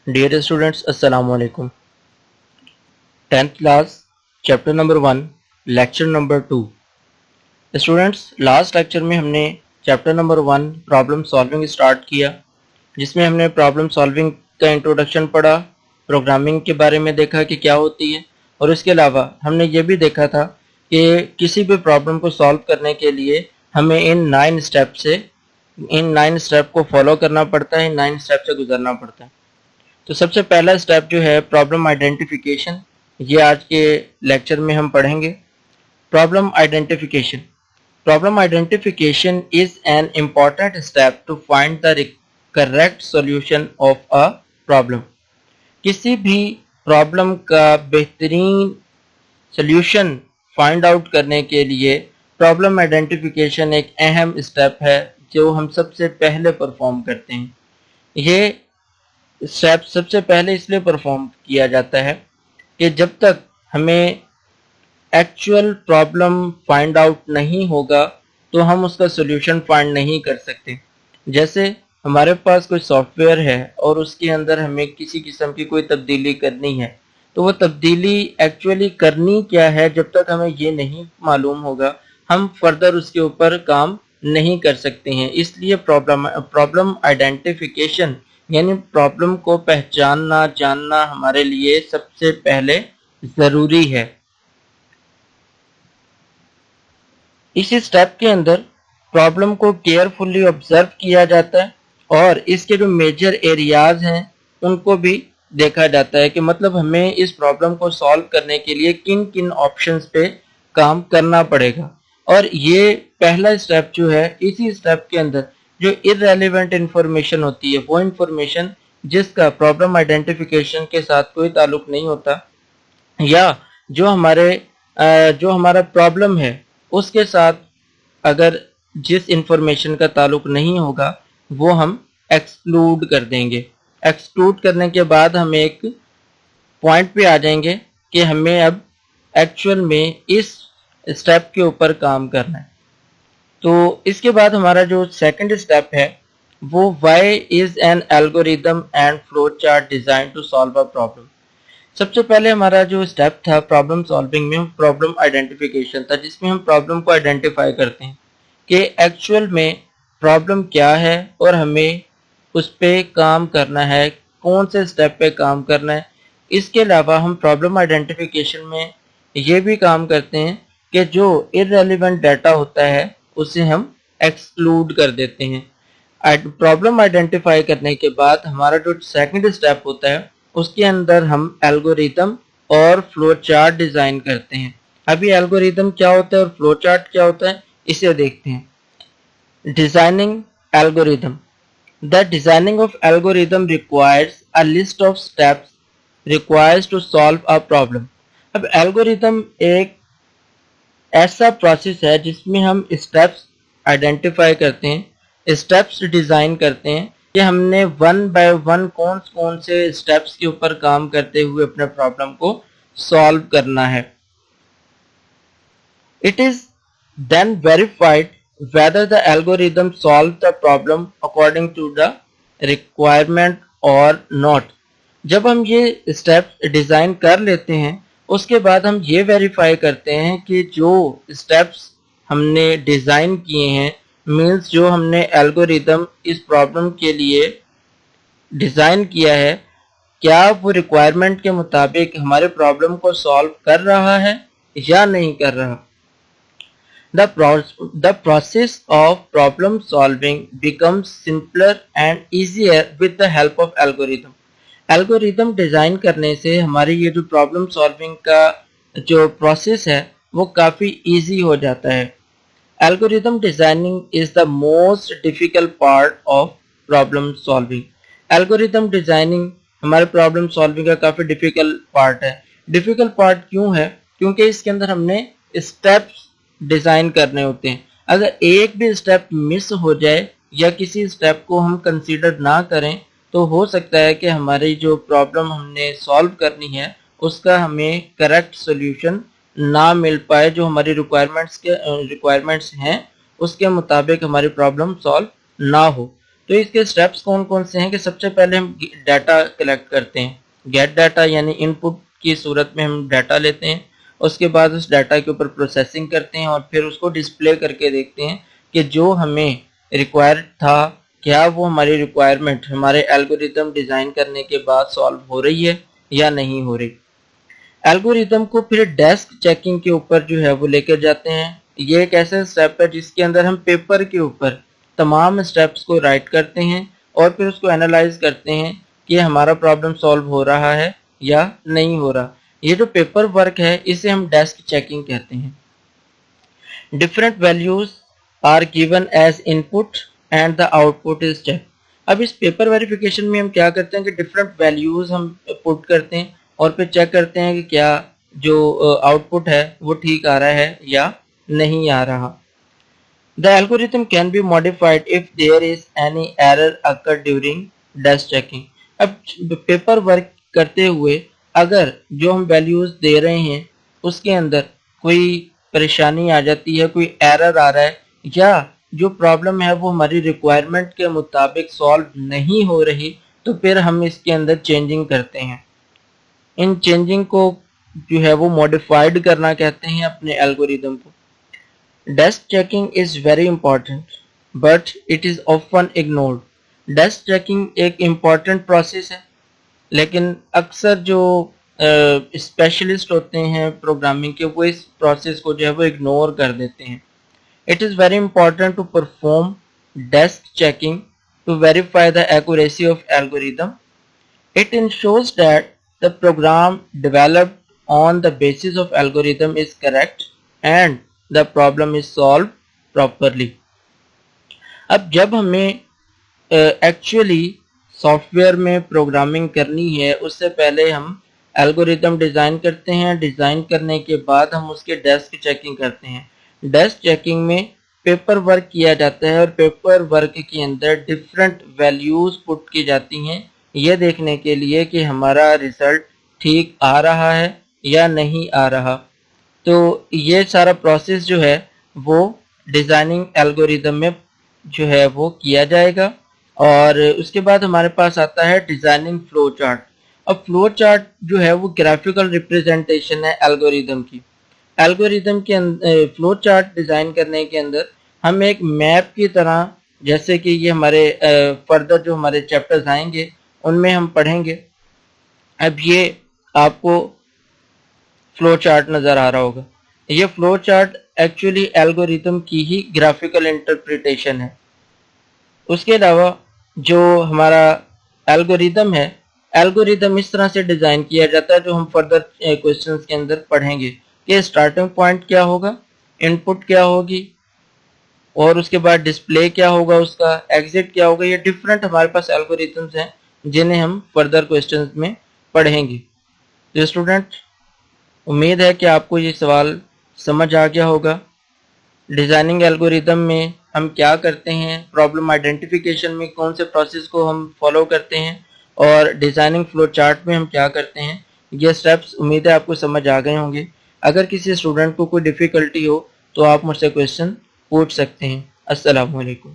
Dear students, Assalamu alaikum. 10th class, chapter number 1, lecture number 2. Students, last lecture में हमने chapter number 1 problem solving start किया, जिसमें हमने problem solving का introduction पढ़ा, प्रोग्रामिंग के बारे में देखा कि क्या होती है, और इसके अलावा हमने ये भी देखा था कि किसी भी प्रॉब्लम को सॉल्व करने के लिए हमें इन 9 स्टेप को फॉलो करना पड़ता है, इन 9 स्टेप से गुजरना पड़ता है। तो सबसे पहला स्टेप जो है प्रॉब्लम आइडेंटिफिकेशन, ये आज के लेक्चर में हम पढ़ेंगे। Problem identification is an important step to find the correct solution of a problem. किसी भी प्रॉब्लम का बेहतरीन सॉल्यूशन फाइंड आउट करने के लिए प्रॉब्लम आइडेंटिफिकेशन एक अहम स्टेप है जो हम सबसे पहले परफॉर्म करते हैं। ये स्टेप सबसे पहले इसलिए परफॉर्म किया जाता है कि जब तक हमें एक्चुअल प्रॉब्लम फाइंड आउट नहीं होगा तो हम उसका सॉल्यूशन फाइंड नहीं कर सकते। जैसे हमारे पास कोई सॉफ्टवेयर है और उसके अंदर हमें किसी किस्म की कोई तब्दीली करनी है, तो वो तब्दीली एक्चुअली करनी क्या है जब तक हमें ये नहीं मालूम होगा हम फर्दर उसके ऊपर काम नहीं कर सकते हैं। इसलिए प्रॉब्लम आइडेंटिफिकेशन यानी प्रॉब्लम को पहचानना जानना हमारे लिए सबसे पहले जरूरी है। इसी स्टेप के अंदर प्रॉब्लम को केयरफुली ऑब्जर्व किया जाता है और इसके जो मेजर एरियाज हैं उनको भी देखा जाता है कि मतलब हमें इस प्रॉब्लम को सॉल्व करने के लिए किन किन ऑप्शंस पे काम करना पड़ेगा। और ये पहला स्टेप जो है, इसी स्टेप के अंदर जो इररेलेवेंट इंफॉर्मेशन होती है, वो इंफॉर्मेशन जिसका प्रॉब्लम आइडेंटिफिकेशन के साथ कोई ताल्लुक नहीं होता, या जो हमारा प्रॉब्लम है उसके साथ अगर जिस इंफॉर्मेशन का ताल्लुक नहीं होगा वो हम एक्सक्लूड कर देंगे। एक्सक्लूड करने के बाद हम एक पॉइंट पे आ जाएंगे कि हमें अब एक्चुअल में इस स्टेप के ऊपर काम करना है। तो इसके बाद हमारा जो सेकंड स्टेप है वो why is an algorithm and flow chart design to solve a problem. सबसे पहले हमारा जो स्टेप था प्रॉब्लम सॉल्विंग में, प्रॉब्लम आइडेंटिफिकेशन था, जिसमें हम प्रॉब्लम को आइडेंटिफाई करते हैं कि एक्चुअल में प्रॉब्लम क्या है और हमें उस पे काम करना है, कौन से स्टेप पे काम करना है। इसके अलावा हम प्रॉब्लम आइडेंटिफिकेशन में ये भी काम करते हैं कि जो इररेलेवेंट डाटा होता है उसे हम एक्सक्लूड कर देते हैं। प्रॉब्लम आइडेंटिफाई करने के बाद हमारा जो सेकंड स्टेप होता है उसके अंदर हम एल्गोरिदम और फ्लो चार्ट डिजाइन करते हैं। अभी एल्गोरिदम क्या होता है और फ्लो चार्ट क्या होता है इसे देखते हैं। Designing algorithm. The designing of algorithm requires a list of steps required to solve a problem. अब एल्गोरिदम एक ऐसा प्रोसेस है जिसमें हम स्टेप्स आइडेंटिफाई करते हैं, स्टेप्स डिजाइन करते हैं कि हमने वन बाय वन कौन कौन से स्टेप्स के ऊपर काम करते हुए अपने प्रॉब्लम को सॉल्व करना है। It is then verified whether the algorithm solves the problem according to the requirement or not. जब हम ये स्टेप डिजाइन कर लेते हैं उसके बाद हम ये वेरीफाई करते हैं कि जो स्टेप्स हमने डिजाइन किए हैं, मीन्स जो हमने एल्गोरिदम इस प्रॉब्लम के लिए डिजाइन किया है, क्या वो रिक्वायरमेंट के मुताबिक हमारे प्रॉब्लम को सॉल्व कर रहा है या नहीं कर रहा। The process of problem solving becomes simpler and easier with the help of algorithm. Algorithm design करने से हमारी ये जो प्रॉब्लम सॉल्विंग का जो प्रोसेस है वो काफी इजी हो जाता है। Algorithm designing is the most difficult part of problem solving. Algorithm designing हमारे प्रॉब्लम सॉल्विंग का काफी डिफिकल्ट पार्ट है। डिफिकल्ट पार्ट क्यों है? क्योंकि इसके अंदर हमने स्टेप्स डिजाइन करने होते हैं। अगर एक भी स्टेप मिस हो जाए या किसी स्टेप को हम कंसीडर ना करें तो हो सकता है कि हमारी जो प्रॉब्लम हमने सॉल्व करनी है उसका हमें करेक्ट सॉल्यूशन ना मिल पाए, जो हमारी रिक्वायरमेंट्स हैं उसके मुताबिक हमारी प्रॉब्लम सॉल्व ना हो। تو اس کے سٹیپس کون کون سے ہیں کہ سب سے پہلے ہم ڈیٹا کلیکٹ کرتے ہیں، گیٹ ڈیٹا یعنی ان پٹ کی صورت میں ہم ڈیٹا لیتے ہیں، اس کے بعد اس ڈیٹا کے اوپر پروسیسنگ کرتے ہیں اور پھر اس کو ڈسپلے کر کے دیکھتے ہیں کہ جو ہمیں ریکوائر تھا کیا وہ ہماری ریکوائرمنٹ ہمارے الگوریتم ڈیزائن کرنے کے بعد سالو ہو رہی ہے یا نہیں ہو رہی۔ الگوریتم کو پھر ڈیسک چیکنگ کے اوپر جو ہے وہ لے کر جاتے ہیں۔ یہ ایک ایسا سٹیپ ہے جس کے اندر ہم پیپر کے اوپر تمام سٹیپس کو رائٹ کرتے ہیں اور پھر اس کو انالائز کرتے ہیں کہ ہمارا پرابلم سالو ہو رہا ہے یا نہیں ہو رہا۔ یہ جو پیپر ورک ہے اسے ہم ڈیسک چیکنگ کہتے ہیں۔ Different values are given as input and the output is check. اب اس پیپر ویریفیکیشن میں ہم کیا کرتے ہیں کہ ڈفرینٹ ویلیوز ہم پٹ کرتے ہیں اور پھر چیک کرتے ہیں کہ کیا جو آؤٹ پٹ ہے وہ ٹھیک آ رہا ہے یا نہیں آ رہا۔ The algorithm can be modified if there is any error occur during desk checking۔ اب پیپر ورک کرتے ہوئے اگر جو ہم ویلیوز دے رہے ہیں اس کے اندر کوئی پریشانی آ جاتی ہے، کوئی ایرر آ رہا ہے یا جو پرابلم ہے وہ ہماری ریکوائرمنٹ کے مطابق سالو نہیں ہو رہی تو پھر ہم اس کے اندر چینجنگ کرتے ہیں۔ ان چینجنگ کو جو ہے وہ موڈیفائڈ کرنا کہتے ہیں اپنے الگوریدم کو۔ Desk checking is very important but it is often ignored. Desk checking ایک امپورٹنٹ پروسیس ہے لیکن اکثر جو اسپیشلسٹ ہوتے ہیں پروگرامنگ کے وہ اس پروسیس کو جو ہے وہ اگنور کر دیتے ہیں۔ It is very important to perform desk checking to verify the accuracy of algorithm. It ensures that the program developed on the basis of algorithm is correct and the problem is solved properly۔ اب جب ہمیں actually soft where میں programming کرنی ہے اس سے پہلے ہم algorithm design کرتے ہیں، ڈیزائن کرنے کے بعد ہم اس کے ڈیسک چیکنگ کرتے ہیں۔ ڈیسک چیکنگ میں پیپر ورک کیا جاتا ہے اور پیپر ورک کے اندر ڈفرینٹ ویلیوز پٹ کی جاتی ہیں یہ دیکھنے کے لیے کہ ہمارا ریزلٹ ٹھیک آ رہا ہے یا نہیں آ رہا۔ تو یہ سارا پروسیس جو ہے وہ ڈیزائننگ الگوریدم میں جو ہے وہ کیا جائے گا اور اس کے بعد ہمارے پاس آتا ہے ڈیزائننگ فلو چارٹ۔ اب فلو چارٹ جو ہے وہ گرافیکل ریپریزنٹیشن ہے الگوریدم کی۔ الگوریدم کے فلو چارٹ ڈیزائن کرنے کے اندر ہم ایک میپ کی طرح جیسے کہ یہ ہمارے فردر جو ہمارے چیپٹرز آئیں گے ان میں ہم پڑھیں گے۔ اب یہ آپ کو فلو چارٹ نظر آ رہا ہوگا، یہ فلو چارٹ ایکچولی الگوریتم کی ہی گرافیکل انٹرپریٹیشن ہے۔ اس کے علاوہ جو ہمارا الگوریتم ہے، الگوریتم اس طرح سے ڈیزائن کیا جاتا ہے جو ہم فردر کوسچنز کے اندر پڑھیں گے کہ اسٹارٹنگ پوائنٹ کیا ہوگا، ان پٹ کیا ہوگی اور اس کے بعد ڈسپلے کیا ہوگا، اس کا ایگزٹ کیا ہوگا۔ یہ ڈفرینٹ ہمارے پاس الگوریتمز ہیں جنہیں ہم فردر کوسچنز میں پڑھیں گے۔ تو اسٹوڈنٹ امید ہے کہ آپ کو یہ سوال سمجھ آ گیا ہوگا۔ ڈیزائننگ الگوریدم میں ہم کیا کرتے ہیں، پرابلم آئیڈینٹیفیکیشن میں کون سے پروسیس کو ہم فالو کرتے ہیں اور ڈیزائننگ فلو چارٹ میں ہم کیا کرتے ہیں، یہ سٹیپس امید ہے آپ کو سمجھ آ گئے ہوں گے۔ اگر کسی اسٹوڈنٹ کو کوئی ڈیفیکلٹی ہو تو آپ مجھ سے کویشچن پوچھ سکتے ہیں۔ السلام علیکم۔